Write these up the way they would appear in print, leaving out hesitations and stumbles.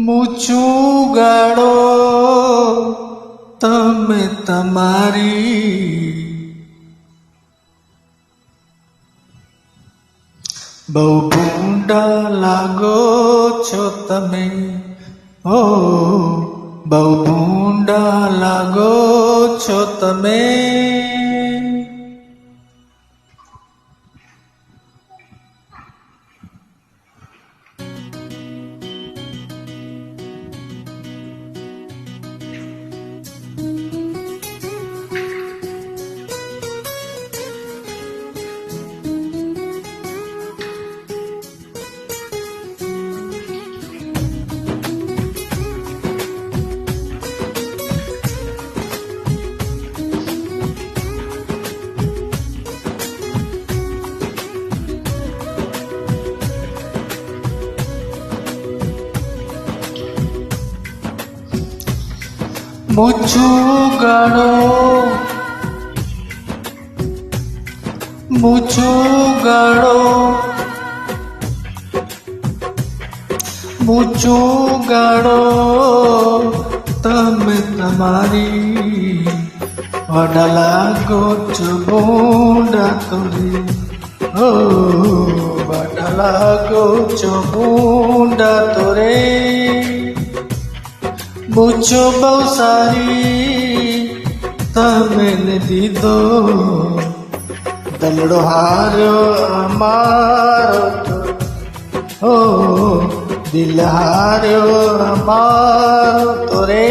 મૂછું ગાળો તમે તમારી, બહુ ભૂંડા લાગો છો તમે, ઓ બહુ ભૂંડા લાગો છો તમે. મૂછું ગાળો, મૂછું ગાળો, મૂછું ગાળો તમે તમારી, વડા લાગો છો ભૂંડા તોરી, ઓ વડા લાગો છો ભૂંડા તોરે. મૂછો બહુ સારી તમે દીધો, દલડો હાર્યો અમારો તો, ઓ દિલ હાર્યો અમારો તો રે.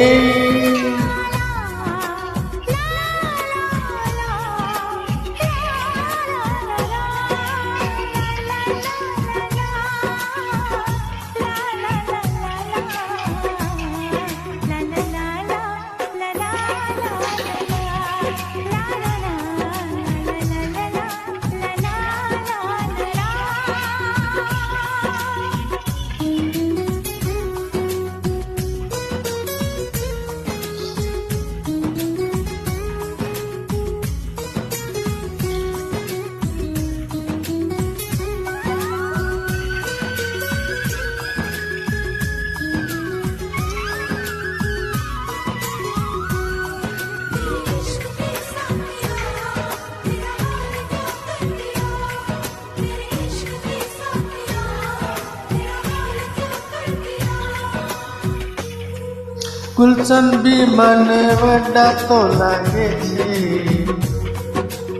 ગુલશન બી મને વડા તો લાગે છે,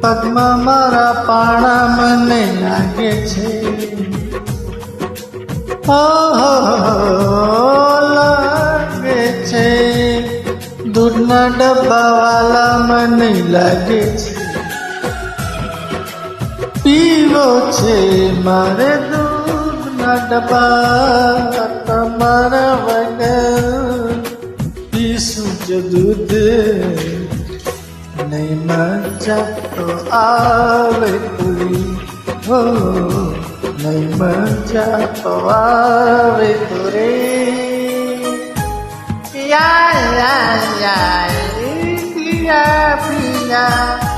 પગમાં મારા પાણા મને લાગે છે, લાગે છે. દૂધના ડબ્બાવાલા મને લાગે છે, પીવો છે મારે દૂધના ડબ્બા, તમારા વગર પીશું જો દૂધ, નહીં મજા તો આવે પૂરી, હો નહીં મજા તો આવે તો રે. યા યા યા પિયા પિયા